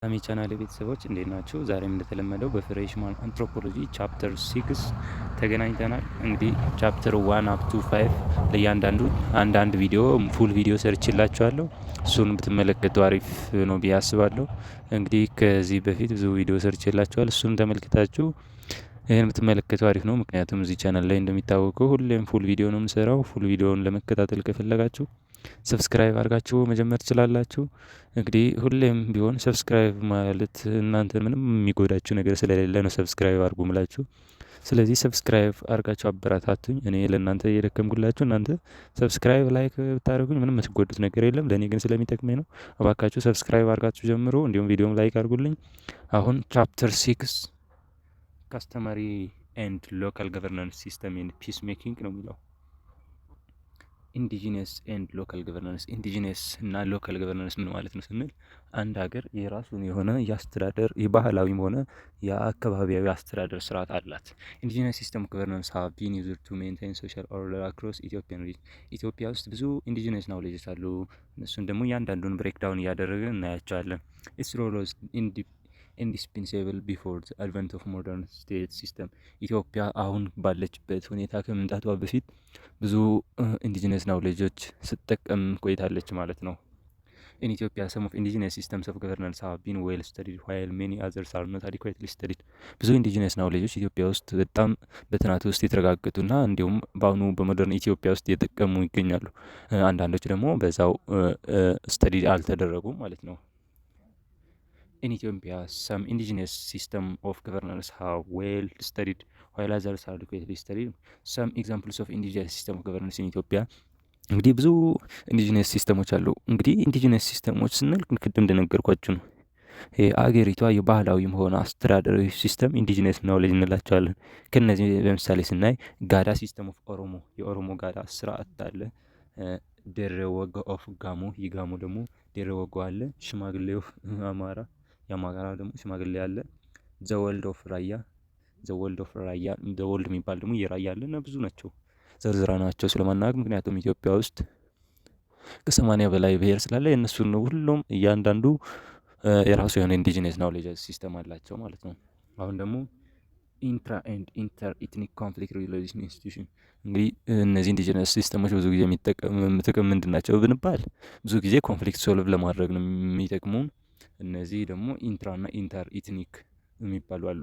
ሰላም የቻናሌ ቤተሰቦች እንዴት ናችሁ? ዛሬም እንደተለመደው በፍሬሽማን አንትሮፖሎጂ ቻፕተር 6 ተገናኝተናል። እንግዲህ ቻፕተር 1 አፕ ቱ 5 ለእያንዳንዱ አንዳንድ ቪዲዮ ፉል ቪዲዮ ሰርችላችኋለሁ። እሱን ብትመለከቱ አሪፍ ነው ብዬ አስባለሁ። እንግዲህ ከዚህ በፊት ብዙ ቪዲዮ ሰርችላችኋል። እሱን ተመልክታችሁ ይህን ብትመለከቱ አሪፍ ነው። ምክንያቱም እዚህ ቻናል ላይ እንደሚታወቀው ሁሌም ፉል ቪዲዮ ነው የምሰራው። ፉል ቪዲዮውን ለመከታተል ከፈለጋችሁ ሰብስክራይብ አድርጋችሁ መጀመር ትችላላችሁ። እንግዲህ ሁሌም ቢሆን ሰብስክራይብ ማለት እናንተን ምንም የሚጎዳችሁ ነገር ስለሌለ ነው ሰብስክራይብ አድርጉ ምላችሁ። ስለዚህ ሰብስክራይብ አድርጋችሁ አበረታቱኝ። እኔ ለእናንተ እየደከምኩላችሁ እናንተ ሰብስክራይብ ላይክ ብታደርጉኝ ምንም የምትጎዱት ነገር የለም። ለእኔ ግን ስለሚጠቅመኝ ነው። እባካችሁ ሰብስክራይብ አድርጋችሁ ጀምሮ እንዲሁም ቪዲዮም ላይክ አድርጉልኝ። አሁን ቻፕተር 6 ካስተመሪ ኤንድ ሎካል ገቨርናንስ ሲስተም ኤንድ ፒስ ሜኪንግ ነው የሚለው። ኢንዲጂነስ ኤንድ ሎካል ገቨርናንስ። ኢንዲጂነስ እና ሎካል ገቨርናንስ ምን ማለት ነው ስንል አንድ ሀገር የራሱን የሆነ የአስተዳደር የባህላዊም ሆነ የአካባቢያዊ አስተዳደር ስርዓት አላት። ኢንዲጂነስ ሲስተም ገቨርናንስ ሃቭ ቢን ዩዝድ ቱ ሜንቴን ሶሻል ኦርደር አክሮስ ኢትዮጵያን ሪጅን። ኢትዮጵያ ውስጥ ብዙ ኢንዲጂነስ ናውሌጆች አሉ። እነሱን ደግሞ እያንዳንዱን ብሬክዳውን እያደረግን እናያቸዋለን። ኢትስ ሮል ዋዝ ኢንዲስፔንሳብል ቢፎር ዘ አድቨንት ኦፍ ሞደርን ስቴት ሲስተም። ኢትዮጵያ አሁን ባለችበት ሁኔታ ከመምጣቷ በፊት ብዙ ኢንዲጂነስ ናውሌጆች ስትጠቀም ቆይታለች ማለት ነው። ኢን ኢትዮጵያ ሰም ኦፍ ኢንዲጂነስ ሲስተምስ ኦፍ ገቨርናንስ ሃቭ ቢን ዌል ስተዲድ ዋይል ሜኒ አዘርስ አር ኖት አዲኩዌትሊ ስተዲድ። ብዙ ኢንዲጂነስ ናውሌጆች ኢትዮጵያ ውስጥ በጣም በጥናት ውስጥ የተረጋገጡና እንዲሁም በአሁኑ በሞደርን ኢትዮጵያ ውስጥ እየጠቀሙ ይገኛሉ። አንዳንዶች ደግሞ በዛው ስተዲ አልተደረጉም ማለት ነው። In Ethiopia, some indigenous system of governance have well studied, while others are adequately studied. Some examples of indigenous system of governance in Ethiopia. እንግዲህ ብዙ ኢንዲጂነስ ሲስተሞች አሉ። እንግዲህ ኢንዲጂነስ ሲስተሞች ስንል ቅድም እንደነገርኳችሁ ነው። አገሪቷ የባህላዊም ሆነ አስተዳደራዊ ሲስተም ኢንዲጂነስ ናውሌጅ እንላቸዋለን። ከነዚህ በምሳሌ ስናይ ጋዳ ሲስተም ኦፍ ኦሮሞ፣ የኦሮሞ ጋዳ ስርዓት አለ። ደረ ወጋ ኦፍ ጋሞ፣ የጋሞ ደግሞ ደረ ወጋ አለ። ሽማግሌው አማራ፣ የአማራ ደግሞ ሽማግሌ አለ። ዘወልድ ኦፍ ራያ፣ ዘወልድ ኦፍ ራያ፣ ዘወልድ የሚባል ደግሞ የራያ አለ እና ብዙ ናቸው። ዘርዝራ ናቸው ስለማናውቅ፣ ምክንያቱም ኢትዮጵያ ውስጥ ከ80 በላይ ብሔር ስላለ የእነሱን ሁሉም እያንዳንዱ የራሱ የሆነ ኢንዲጂነስ ናውሌጅ ሲስተም አላቸው ማለት ነው። አሁን ደግሞ ኢንትራ ኤንድ ኢንተር ኢትኒክ ኮንፍሊክት ሪዞሉሽን ኢንስቲትዩሽን። እንግዲህ እነዚህ ኢንዲጂነስ ሲስተሞች ብዙ ጊዜ ጥቅም ምንድን ናቸው ብንባል ብዙ ጊዜ ኮንፍሊክት ሶልቭ ለማድረግ ነው የሚጠቅሙን። እነዚህ ደግሞ ኢንትራ እና ኢንተር ኢትኒክ የሚባሉ አሉ።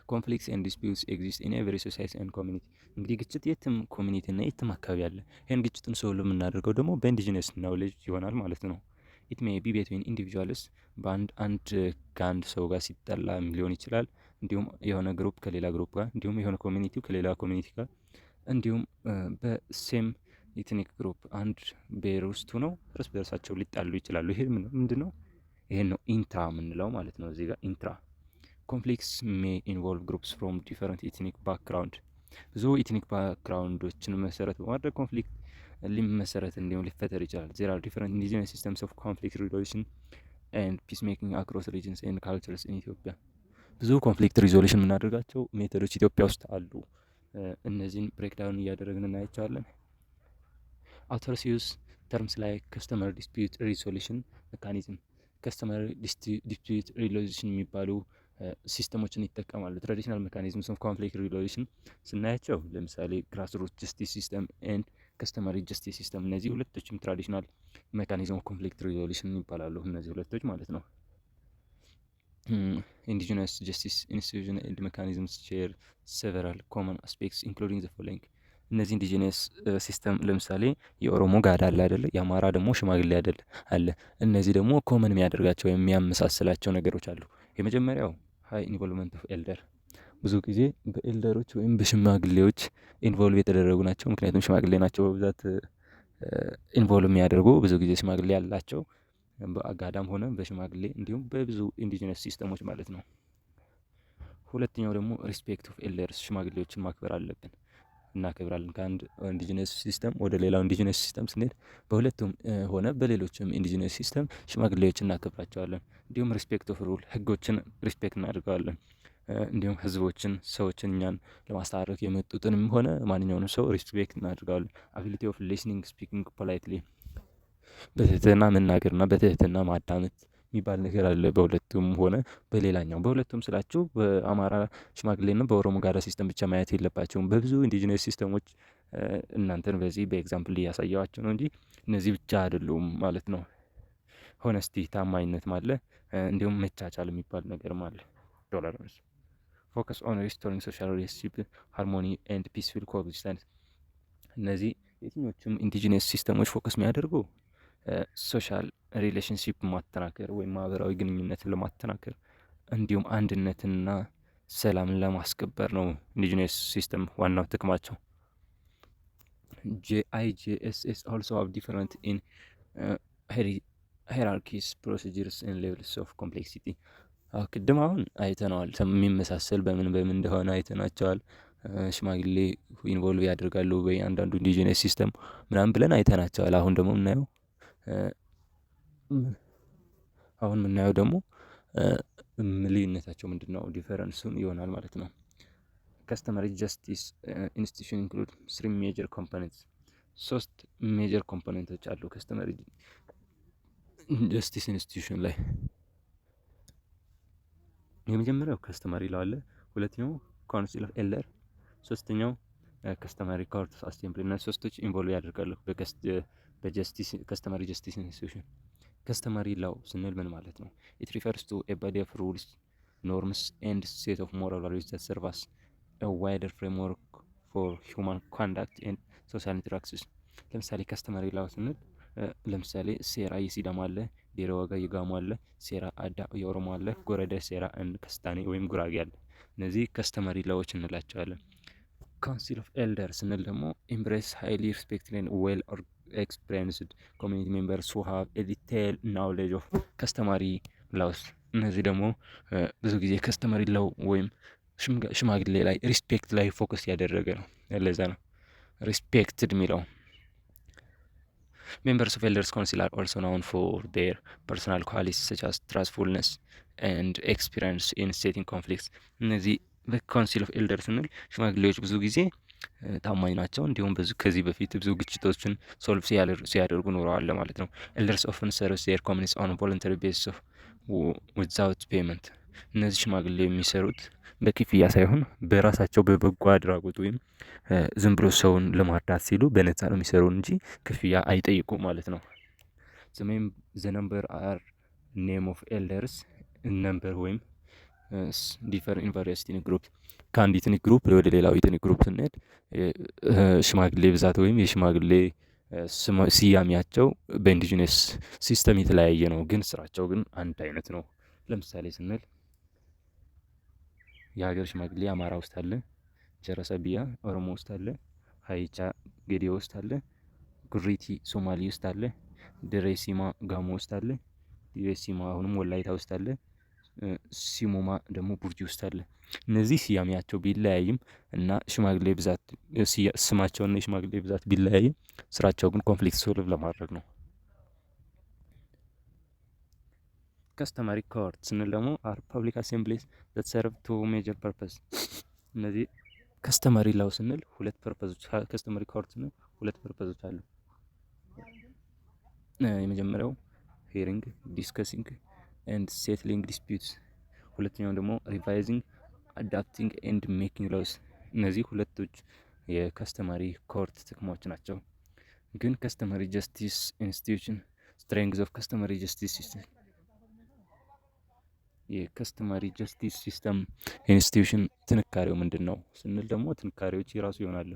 ኮንፍሊክትስ ኤንድ ዲስፒዩትስ ኤግዚስት ኢን ኤቨሪ ሶሳይቲ ኤንድ ኮሚኒቲ። እንግዲህ ግጭት የትም ኮሚኒቲ እና የትም አካባቢ አለ። ይህን ግጭትን ሶልቭ የምናደርገው ደግሞ በኢንዲጂነስ ናውሌጅ ይሆናል ማለት ነው። ኢት ሜይ ቢ ቤትዊን ኢንዲቪጁዋልስ፣ ከአንድ ሰው ጋር ሲጠላ ሊሆን ይችላል። እንዲሁም የሆነ ግሩፕ ከሌላ ግሩፕ ጋር፣ እንዲሁም የሆነ ኮሚኒቲው ከሌላ ኮሚኒቲ ጋር፣ እንዲሁም በሴም ኢትኒክ ግሩፕ አንድ ብሔር ውስጥ ሆነው እርስ በርሳቸው ሊጣሉ ይችላሉ። ይሄ ምንድን ነው? ይሄን ነው ኢንትራ የምንለው ማለት ነው። እዚህ ጋር ኢንትራ ኮንፍሊክትስ ሜይ ኢንቮልቭ ግሩፕስ ፍሮም ዲፈረንት ኢትኒክ ባክግራውንድ። ብዙ ኢትኒክ ባክግራውንዶችን መሰረት በማድረግ ኮንፍሊክት ሊመሰረት እንዲሁም ሊፈጠር ይችላል። ዜር አር ዲፈረንት ኢንዲጂነስ ሲስተምስ ኦፍ ኮንፍሊክት ሪዞሉሽን ኤንድ ፒስ ሜኪንግ አክሮስ ሪጅንስ ኤንድ ካልቸርስ ኢን ኢትዮጵያ። ብዙ ኮንፍሊክት ሪዞሉሽን የምናደርጋቸው ሜቶዶች ኢትዮጵያ ውስጥ አሉ። እነዚህን ብሬክዳውን እያደረግን እናያቸዋለን። አውተርስ ዩዝ ተርምስ ላይ ከስተመር ዲስፒዩት ሪዞሉሽን ሜካኒዝም፣ ከስተመር ዲስፒዩት ሪዞሉሽን የሚባሉ ሲስተሞችን ይጠቀማሉ። ትራዲሽናል ሜካኒዝምስ ኦፍ ኮንፍሊክት ሪዞሉሽን ስናያቸው ለምሳሌ ግራስ ሩት ጀስቲስ ሲስተም ኤንድ ከስተመሪ ጀስቲስ ሲስተም፣ እነዚህ ሁለቶችም ትራዲሽናል ሜካኒዝም ኦፍ ኮንፍሊክት ሪዞሉሽን ይባላሉ። እነዚህ ሁለቶች ማለት ነው። ኢንዲጂነስ ጀስቲስ ኢንስቲትዩሽን ኤንድ ሜካኒዝምስ ሼር ሴቨራል ኮመን አስፔክትስ ኢንክሉዲንግ ዘ ፎሎዊንግ። እነዚህ ኢንዲጂነስ ሲስተም ለምሳሌ የኦሮሞ ጋዳ አለ አይደለ? የአማራ ደግሞ ሽማግሌ አይደለ አለ። እነዚህ ደግሞ ኮመን የሚያደርጋቸው የሚያመሳስላቸው ነገሮች አሉ። የመጀመሪያው ሀይ ኢንቮልቭመንት ኦፍ ኤልደር። ብዙ ጊዜ በኤልደሮች ወይም በሽማግሌዎች ኢንቮልቭ የተደረጉ ናቸው። ምክንያቱም ሽማግሌ ናቸው በብዛት ኢንቮልቭ የሚያደርጉ ብዙ ጊዜ ሽማግሌ ያላቸው በአጋዳም ሆነ በሽማግሌ እንዲሁም በብዙ ኢንዲጂነስ ሲስተሞች ማለት ነው። ሁለተኛው ደግሞ ሪስፔክት ኦፍ ኤልደርስ፣ ሽማግሌዎችን ማክበር አለብን፣ እናከብራለን። ከአንድ ኢንዲጂነስ ሲስተም ወደ ሌላው ኢንዲጂነስ ሲስተም ስንሄድ በሁለቱም ሆነ በሌሎችም ኢንዲጂነስ ሲስተም ሽማግሌዎችን እናከብራቸዋለን። እንዲሁም ሪስፔክት ኦፍ ሩል፣ ህጎችን ሪስፔክት እናደርገዋለን። እንዲሁም ህዝቦችን፣ ሰዎችን እኛን ለማስታረቅ የመጡትንም ሆነ ማንኛውንም ሰው ሪስፔክት እናደርገዋለን። አቢሊቲ ኦፍ ሊስኒንግ ስፒኪንግ ፖላይትሊ፣ በትህትና መናገርና በትህትና ማዳመጥ የሚባል ነገር አለ። በሁለቱም ሆነ በሌላኛው በሁለቱም ስላችሁ በአማራ ሽማግሌና በኦሮሞ ጋዳ ሲስተም ብቻ ማየት የለባቸውም። በብዙ ኢንዲጂነስ ሲስተሞች እናንተን በዚህ በኤግዛምፕል እያሳየዋቸው ነው እንጂ እነዚህ ብቻ አይደሉም ማለት ነው። ሆነስቲ ታማኝነትም አለ፣ እንዲሁም መቻቻል የሚባል ነገርም አለ። ቶለራንስ ፎከስ ኦን ሪስቶሪንግ ሶሻል ሪሌሽንሺፕ ሃርሞኒ ኤንድ ፒስፉል ኮኤግዚስተንስ። እነዚህ የትኞቹም ኢንዲጂነስ ሲስተሞች ፎከስ የሚያደርጉ ሶሻል ሪሌሽንሺፕ ማጠናከር ወይም ማህበራዊ ግንኙነትን ለማጠናከር እንዲሁም አንድነትንና ሰላምን ለማስከበር ነው። ኢንዲጂነስ ሲስተም ዋናው ጥቅማቸው። IGSS also have different in hierarchies, procedures and levels of complexity። ቅድም አሁን አይተነዋል። የሚመሳሰል በምን እንደሆነ አይተናቸዋል። ሽማግሌ ኢንቮልቭ ያደርጋሉ በአንዳንዱ ኢንዲጂነስ ሲስተም ምናምን ብለን አይተናቸዋል። አሁን ደግሞ የምናየው ደግሞ ልዩነታቸው ምንድን ነው ዲፈረንሱን ይሆናል ማለት ነው። ከስተመሪ ጀስቲስ ኢንስቲቱሽን ኢንክሉድ 3 ሜጀር ኮምፖነንትስ። 3 ሜጀር ኮምፖነንቶች አሉ ከስተመሪ ጀስቲስ ኢንስቲቱሽን ላይ። የመጀመሪያው ከስተመሪ ላው አለ፣ ሁለተኛው ካውንሲል ኦፍ ኤልደር፣ ሶስተኛው ከስተመሪ ኮርት ኦፍ አሴምብሊ። እና ሶስቶች ኢንቮልቭ ያደርጋሉ በጀስቲስ ከስተመሪ ጀስቲስ ኢንስቲቱሽን። ከስተመሪ ላው ስንል ምን ማለት ነው? ኢት ሪፈርስ ቱ ኤ ቦዲ ኦፍ ሩልስ ኖርምስ ኤንድ ሴት ኦፍ ሞራል ቫሉስ ዛት ሰርቭ አስ ኤ ዋይደር ፍሬምወርክ ፎር ሂውማን ኮንዳክት ኤንድ ሶሻል ኢንተራክሽንስ። ለምሳሌ ከስተመሪ ላው ስንል ለምሳሌ ሴራ የሲዳማ አለ፣ ዴረ ወጋ የጋሞ አለ፣ ሴራ አዳ የኦሮሞ አለ፣ ጎረደ ሴራ ከስታኔ ወይም ጉራጌ አለ። እነዚህ ከስተመሪ ላዎች እንላቸዋለን። ካውንሲል ኦፍ ኤልደር ስንል ደግሞ ኢምብሬስ ሃይሊ ሪስፔክትድ ኤንድ ዌል ኤክስፔሪንስድ ኮሚኒቲ ሜምበርስ ሁ ሃቭ ኤ ዲቴይልድ ናውሌጅ ኦፍ ከስተመሪ ላውስ። እነዚህ ደግሞ ብዙ ጊዜ ከስተመሪ ላው ወይም ሽማግሌ ላይ ሪስፔክት ላይ ፎከስ ያደረገ ነው። ለዛ ነው ሪስፔክትድ የሚለው። Members of Elders Council are also known for their personal qualities such as trustfulness and experience in setting conflicts። እነዚህ በካውንሲል ኦፍ ኤልደር ስንል ሽማግሌዎች ብዙ ጊዜ ታማኝ ናቸው፣ እንዲሁም ከዚህ በፊት ብዙ ግጭቶችን ሶልቭ ሲያደርጉ ኖረዋል ማለት ነው። ኤልደርስ ኦፍን ሰርቭስ ዜር ኮሚኒቲስ ኦን ቮለንተሪ ቤሲስ ኦፍ ዊዛውት ፔመንት። እነዚህ ሽማግሌ የሚሰሩት በክፍያ ሳይሆን በራሳቸው በበጎ አድራጎት ወይም ዝም ብሎ ሰውን ለማርዳት ሲሉ በነፃ ነው የሚሰሩ እንጂ ክፍያ አይጠይቁ ማለት ነው። ዘ ነምበር አር ኔም ኦፍ ኤልደርስ ነምበር ወይም ዲፈር ኢን ቫሪየስ ኢትኒክ ግሩፕ። ከአንድ ኢትኒክ ግሩፕ ወደ ሌላው ኢትኒክ ግሩፕ ስንሄድ ሽማግሌ ብዛት ወይም የሽማግሌ ስያሜያቸው በኢንዲጂነስ ሲስተም የተለያየ ነው፣ ግን ስራቸው ግን አንድ አይነት ነው። ለምሳሌ ስንል የሀገር ሽማግሌ አማራ ውስጥ አለ፣ ጀረሰቢያ ኦሮሞ ውስጥ አለ፣ ሀይቻ ጌዴ ውስጥ አለ፣ ጉሪቲ ሶማሌ ውስጥ አለ፣ ድሬሲማ ጋሞ ውስጥ አለ፣ ድሬሲማ አሁንም ወላይታ ውስጥ አለ፣ ሲሙማ ደግሞ ቡርጂ ውስጥ አለ። እነዚህ ስያሜያቸው ቢለያይም እና ሽማግሌ ብዛት ስማቸውና የሽማግሌ ብዛት ቢለያይም ስራቸው ግን ኮንፍሊክት ሶልቭ ለማድረግ ነው። ከስተመሪ ኮርት ስንል ደግሞ አር ፐብሊክ አሴምብሊስ ዛት ሰርቭ ቱ ሜጀር ፐርፐስ። እነዚህ ከስተመሪ ላው ስንል ሁለት ፐርፐዞች፣ ከስተመሪ ኮርት ስንል ሁለት ፐርፐዞች አሉ። የመጀመሪያው ሂሪንግ ዲስከሲንግ ኤንድ ሴትሊንግ ዲስፒዩትስ፣ ሁለተኛው ደግሞ ሪቫይዚንግ አዳፕቲንግ ኤንድ ሜኪንግ ሎስ። እነዚህ ሁለቶች የከስተመሪ ኮርት ጥቅሞች ናቸው። ግን ከስተመሪ ጀስቲስ ኢንስቲትዩሽን ስትሬንግዝ ኦፍ ከስተመሪ ጀስቲስ ሲስተም፣ የከስተመሪ ጀስቲስ ሲስተም ኢንስቲትዩሽን ጥንካሬው ምንድን ነው ስንል ደግሞ ጥንካሬዎች የራሱ ይሆናሉ።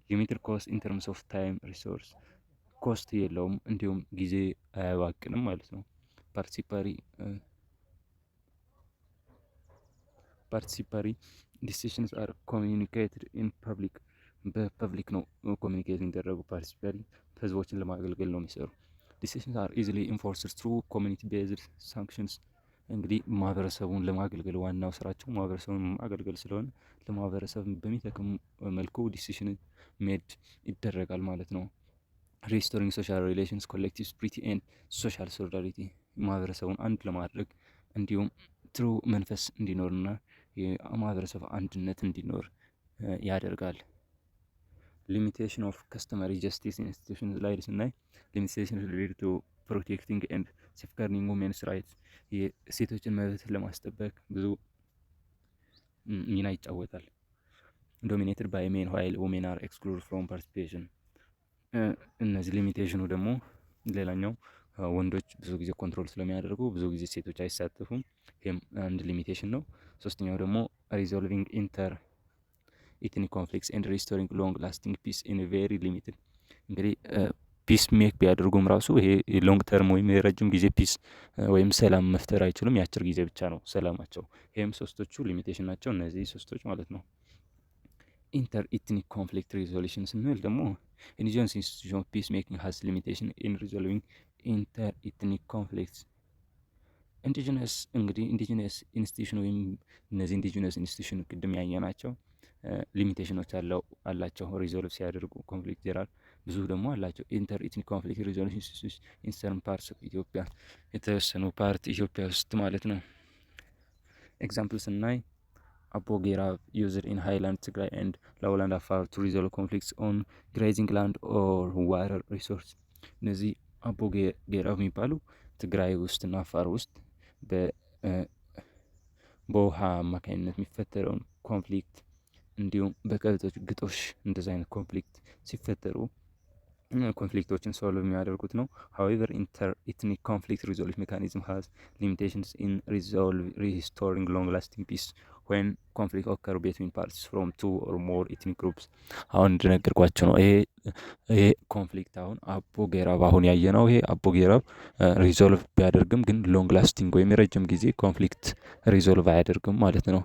ሊሚትድ ኮስት ኢን ተርምስ ኦፍ ታይም ሪሶርስ፣ ኮስት የለውም እንዲሁም ጊዜ አያባክንም ማለት ነው። ፓርቲሲፓሪ ዲሲሽንስ አር ኮሚኒኬትድ ኢን ፐብሊክ፣ በፐብሊክ ነው ኮሚኒኬት የሚደረጉ። ፓርቲሲፓሪ ህዝቦችን ለማገልገል ነው የሚሰሩ። ዲሲሽንስ አር ኢዚሊ ኢንፎርስድ ትሩ ኮሚኒቲ ቤዝድ ሳንክሽንስ። እንግዲህ ማህበረሰቡን ለማገልገል ዋናው ስራቸው ማህበረሰቡን ማገልገል ስለሆነ ለማህበረሰብ በሚጠቅም መልኩ ዲሲሽን ሜድ ይደረጋል ማለት ነው። ሪስቶሪንግ ሶሻል ሪሌሽንስ ኮሌክቲቭ ስፒሪት ኤንድ ሶሻል ሶሊዳሪቲ፣ ማህበረሰቡን አንድ ለማድረግ እንዲሁም ትሩ መንፈስ እንዲኖርና የማህበረሰብ አንድነት እንዲኖር ያደርጋል። ሊሚቴሽን ኦፍ ከስተመሪ ጀስቲስ ኢንስቲትዩሽን ላይ ስናይ ሊሚቴሽን ሪሌትድ ቱ ፕሮቴክቲንግ ኤንድ ሴፍጋርዲንግ ውሜንስ ራይት የሴቶችን መብት ለማስጠበቅ ብዙ ሚና ይጫወታል። ዶሚኔትድ ባይ ሜን ዋይል ውሜን አር ኤክስክሉድ ፍሮም ፓርቲሲፔሽን። እነዚህ ሊሚቴሽኑ ደግሞ ሌላኛው ወንዶች ብዙ ጊዜ ኮንትሮል ስለሚያደርጉ ብዙ ጊዜ ሴቶች አይሳተፉም። ይህም አንድ ሊሚቴሽን ነው። ሶስተኛው ደግሞ ሪዞልቪንግ ኢንተር ኢትኒክ ኮንፍሊክትስ ኤንድ ሪስቶሪንግ ሎንግ ላስቲንግ ፒስ ኢን ቬሪ ሊሚትድ። እንግዲህ ፒስ ሜክ ቢያደርጉም ራሱ ይሄ ሎንግ ተርም ወይም የረጅም ጊዜ ፒስ ወይም ሰላም መፍጠር አይችሉም። የአጭር ጊዜ ብቻ ነው ሰላማቸው። ይህም ሶስቶቹ ሊሚቴሽን ናቸው፣ እነዚህ ሶስቶች ማለት ነው። ኢንተር ኢትኒክ ኮንፍሊክት ሪዞሉሽን ስንል ደግሞ ኢንዲጂነስ ኢንስቲቱሽን ኦፍ ፒስ ሜኪንግ ሀዝ ሊሚቴሽን ኢን ሪዞልቪንግ ኢንተር ኢትኒክ ኮንፍሊክትስ። ኢንዲጂነስ እንግዲህ ኢንዲጂነስ ኢንስቲቱሽን ወይም እነዚህ ኢንዲጂነስ ኢንስቲቱሽን ቅድም ያየ ናቸው ሊሚቴሽኖች አላቸው ሪዞልቭ ሲያደርጉ ኮንፍሊክት ጀራል ብዙ ደግሞ አላቸው። ኢንተር ኢትኒክ ኮንፍሊክት ሪዞሉሽን ኢን ሰርን ፓርትስ ኦፍ ኢትዮጵያ የተወሰኑ ፓርት ኢትዮጵያ ውስጥ ማለት ነው። ኤግዛምፕል ስናይ አቦጌራ ዩዝድ ኢን ሃይላንድ ትግራይ ኤንድ ሎውላንድ አፋር ቱ ሪዞልቭ ኮንፍሊክትስ ኦን ግሬዚንግ ላንድ ኦር ዋተር ሪሶርስ። እነዚህ አቦጌራ የሚባሉ ትግራይ ውስጥና አፋር ውስጥ በውሃ አማካኝነት የሚፈጠረውን ኮንፍሊክት እንዲሁም በከብቶች ግጦሽ እንደዚህ አይነት ኮንፍሊክት ሲፈጠሩ ኮንፍሊክቶችን ሶልቭ የሚያደርጉት ነው። ሀዌቨር ኢንተር ኢትኒክ ኮንፍሊክት ሪዞልቭ ሜካኒዝም ሃዝ ሊሚቴሽንስ ኢን ሪስቶሪንግ ሎንግ ላስቲንግ ፒስ ወይን ኮንፍሊክት ኦከር ቤትዊን ፓርቲስ ፍሮም ቱ ኦር ሞር ኢትኒክ ግሩፕስ። አሁን እንደነገርኳቸው ነው። ይሄ ኮንፍሊክት አሁን አቦጌራብ አሁን ያየ ነው። ይሄ አቦጌራብ ሪዞልቭ ቢያደርግም ግን ሎንግ ላስቲንግ ወይም የረጅም ጊዜ ኮንፍሊክት ሪዞልቭ አያደርግም ማለት ነው።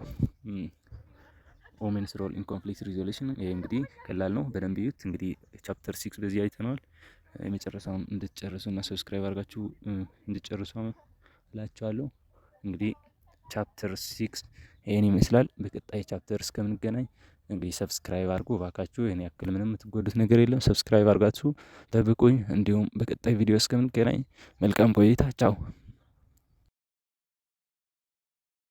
ኦሜንስ ሮል ኢን ኮንፍሊክት ሪዞሉሽን። ይሄ እንግዲህ ቀላል ነው፣ በደንብ እዩት። እንግዲህ ቻፕተር 6 በዚህ አይተነዋል። የመጨረሻውን እንድትጨርሱ እና ሰብስክራይብ አድርጋችሁ እንድትጨርሱ እላችኋለሁ። እንግዲህ ቻፕተር 6 ይሄን ይመስላል። በቀጣይ ቻፕተር እስከምንገናኝ እንግዲህ ሰብስክራይብ አድርጉ እባካችሁ። ይሄን ያክል ምንም የምትጎዱት ነገር የለም። ሰብስክራይብ አድርጋችሁ ጠብቁኝ። እንዲሁም በቀጣይ ቪዲዮ እስከምንገናኝ መልካም ቆይታ፣ ቻው።